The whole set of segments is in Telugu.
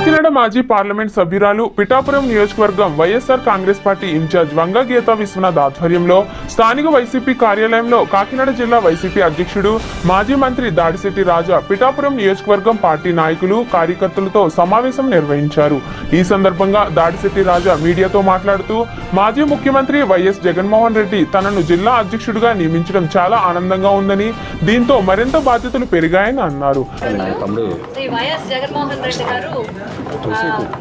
కాకినాడ మాజీ పార్లమెంట్ సభ్యురాలు పిఠాపురం నియోజకవర్గం వైఎస్ఆర్ కాంగ్రెస్ పార్టీ ఇన్ఛార్జ్ వంగ గీతా విశ్వనాథ్ ఆధ్వర్యంలో స్థానిక వైసీపీ కార్యాలయంలో కాకినాడ జిల్లా వైసీపీ అధ్యక్షుడు మాజీ మంత్రి దాడిశెట్టి రాజా పిఠాపురం నియోజకవర్గం పార్టీ నాయకులు కార్యకర్తలతో సమావేశం నిర్వహించారు. ఈ సందర్భంగా దాడిశెట్టి రాజా మీడియాతో మాట్లాడుతూ మాజీ ముఖ్యమంత్రి వైఎస్ జగన్మోహన్ రెడ్డి తనను జిల్లా అధ్యక్షుడిగా నియమించడం చాలా ఆనందంగా ఉందని, దీంతో మరింత బాధ్యతలు పెరిగాయని అన్నారు.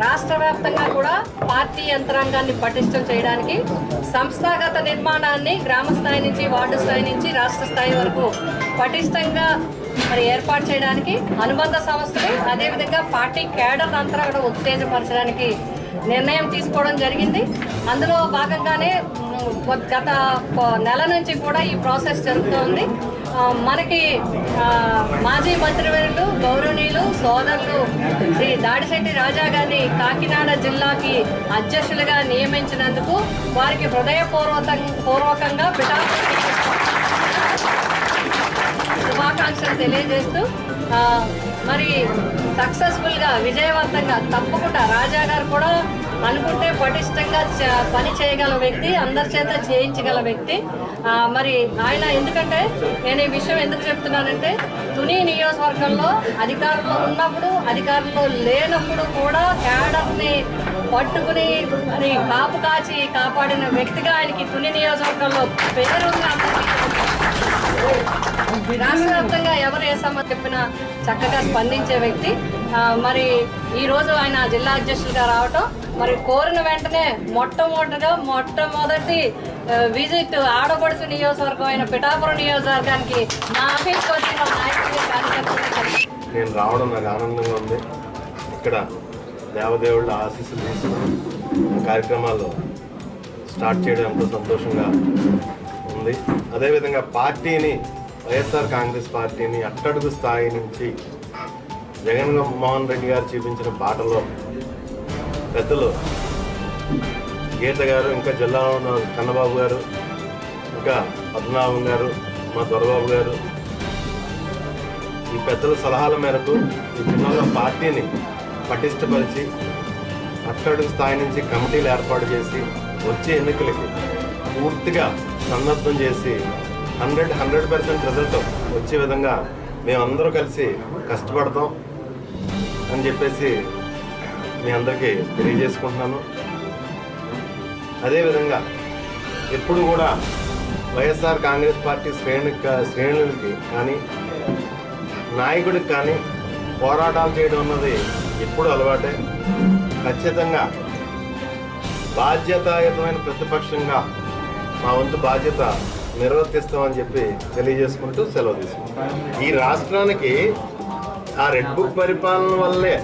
రాష్ట్ర వ్యాప్తంగా కూడా పార్టీ యంత్రాంగాన్ని పటిష్టం చేయడానికి సంస్థాగత నిర్మాణాన్ని గ్రామ స్థాయి నుంచి వార్డు స్థాయి నుంచి రాష్ట్ర స్థాయి వరకు పటిష్టంగా ఏర్పాటు చేయడానికి అనుబంధ సంస్థలు అదేవిధంగా పార్టీ కేడర్ అంతా కూడా ఉత్తేజపరచడానికి నిర్ణయం తీసుకోవడం జరిగింది. అందులో భాగంగానే గత నెల నుంచి కూడా ఈ ప్రాసెస్ జరుగుతోంది. మనకి మాజీ మంత్రివర్యులు గౌరవనీయులు సోదరులు శ్రీ దాడిశెట్టి రాజా గారిని కాకినాడ జిల్లాకి అధ్యక్షులుగా నియమించినందుకు వారికి హృదయపూర్వకంగా శుభాకాంక్షలు తెలియజేస్తూ మరి సక్సెస్ఫుల్గా విజయవంతంగా తప్పకుండా రాజా గారు కూడా అనుకుంటే పటిష్టంగా పని చేయగల వ్యక్తి, అందరి చేత చేయించగల వ్యక్తి. మరి ఆయన ఎందుకంటే నేను ఈ విషయం ఎందుకు చెప్తున్నానంటే తుని నియోజకవర్గంలో అధికారంలో ఉన్నప్పుడు అధికారంలో లేనప్పుడు కూడా క్యాడర్ని పట్టుకుని మరి కాపు కాచి కాపాడిన వ్యక్తిగా ఆయనకి తుని నియోజకవర్గంలో పేరున్న రాష్ట్ర వ్యాప్తంగా ఎవరు ఏ సమస్య చెప్పినా చక్కగా స్పందించే వ్యక్తి. మరి ఈరోజు ఆయన జిల్లా అధ్యక్షులుగా రావటం మరి కోరిన వెంటనే మొట్టమొదటి విజిట్ ఆడపడుచు నియోజకవర్గం అయిన పిఠాపురం నియోజకవర్గానికి నా ఆఫీస్కి వచ్చిన నాయకులు కార్యకర్తలు నేను రావడం నాకు ఆనందంగా ఉంది. ఇక్కడ దేవదేవుళ్ళ ఆశీస్సులు తీసుకుని కార్యక్రమాలు స్టార్ట్ చేయడం ఎంతో సంతోషంగా ఉంది. అదేవిధంగా పార్టీని వైఎస్ఆర్ కాంగ్రెస్ పార్టీని అట్టడుగు స్థాయి నుంచి జగన్మోహన్ రెడ్డి గారు చూపించిన బాటలో పెద్దలు గీత గారు, ఇంకా జిల్లాలో ఉన్న కన్నబాబు గారు, ఇంకా పద్మనాభం గారు, మా దొరబాబు గారు, ఈ పెద్దల సలహాల మేరకు ఈ జిల్లాలో పార్టీని పటిష్టపరిచి అట్టడుగు స్థాయి నుంచి కమిటీలు ఏర్పాటు చేసి వచ్చే ఎన్నికలకి పూర్తిగా సన్నద్ధం చేసి 100% రిజల్ట్ వచ్చే విధంగా మేమందరూ కలిసి కష్టపడతాం అని చెప్పేసి మీ అందరికీ తెలియజేసుకుంటున్నాను. అదేవిధంగా ఎప్పుడు కూడా వైఎస్ఆర్ కాంగ్రెస్ పార్టీ శ్రేణులకి కానీ నాయకుడికి కానీ పోరాటాలు చేయడం అన్నది ఎప్పుడు అలవాటే. ఖచ్చితంగా బాధ్యతాయుతమైన ప్రతిపక్షంగా మా వంతు బాధ్యత నిర్వర్తిస్తామని చెప్పి తెలియజేసుకుంటూ సెలవు తీసుకుంటాం. ఈ రాష్ట్రానికి ఆ రెడ్ బుక్ పరిపాలన వల్లే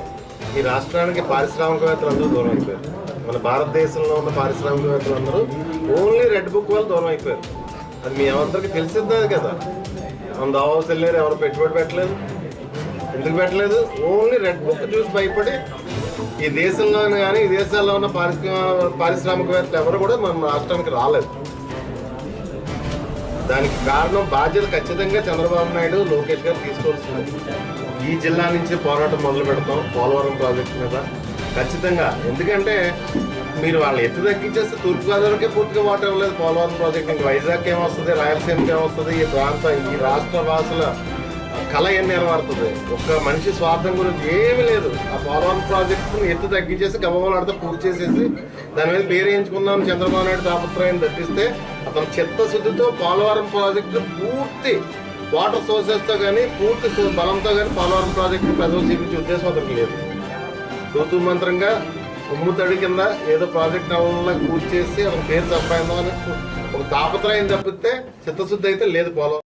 ఈ రాష్ట్రానికి పారిశ్రామికవేత్తలు అందరూ దూరం అయిపోయారు. మన భారతదేశంలో ఉన్న పారిశ్రామికవేత్తలు అందరూ ఓన్లీ రెడ్ బుక్ వాళ్ళు దూరం అయిపోయారు. అది మీ అందరికీ తెలిసిందే కదా. మన దావాస్ వెళ్ళారు, ఎవరు పెట్టుబడి పెట్టలేదు. ఎందుకు పెట్టలేదు? ఓన్లీ రెడ్ బుక్ చూసి భయపడి ఈ దేశంలో కానీ ఈ దేశాల్లో ఉన్న పారిశ్రామికవేత్తలు ఎవరు కూడా మన రాష్ట్రానికి రాలేదు. దానికి కారణం బాధ్యత ఖచ్చితంగా చంద్రబాబు నాయుడు, లోకేష్ గారు తీసుకోవాల్సింది. ఈ జిల్లా నుంచి పోరాటం మొదలు పెడతాం పోలవరం ప్రాజెక్టు మీద ఖచ్చితంగా. ఎందుకంటే మీరు వాళ్ళు ఎత్తు తగ్గించేస్తే తూర్పుగోదావరికే పూర్తిగా వాటర్ ఇవ్వలేదు పోలవరం ప్రాజెక్ట్. ఇంకా వైజాగ్కి ఏమొస్తుంది, రాయలసీమకి ఏమొస్తుంది, ఈ రాష్ట్ర వాసుల కళ ఏం నెరవేరుతుంది? ఒక్క మనిషి స్వార్థం గురించి ఏమీ లేదు. ఆ పోలవరం ప్రాజెక్టును ఎత్తు తగ్గించేసి గమనాడితే పూర్తి చేసేసి దాని మీద పేరు వేయించుకుందాం చంద్రబాబు నాయుడు తాపత్రయం తప్పిస్తే అతను చిత్తశుద్ధితో పోలవరం ప్రాజెక్టు పూర్తి వాటర్ సోర్సెస్తో కానీ పూర్తి బలంతో కానీ పోలవరం ప్రాజెక్టు ప్రజలు చూపించే ఉద్దేశం అతనికి లేదు. తూతూ మంత్రంగా ఉమ్ముతడి కింద ఏదో ప్రాజెక్ట్ వల్ల పూర్తి చేసి అతను పేరు సంపాదిందామని ఒక తాపత్రయం తప్పితే చిత్తశుద్ధి అయితే లేదు పోలవరం.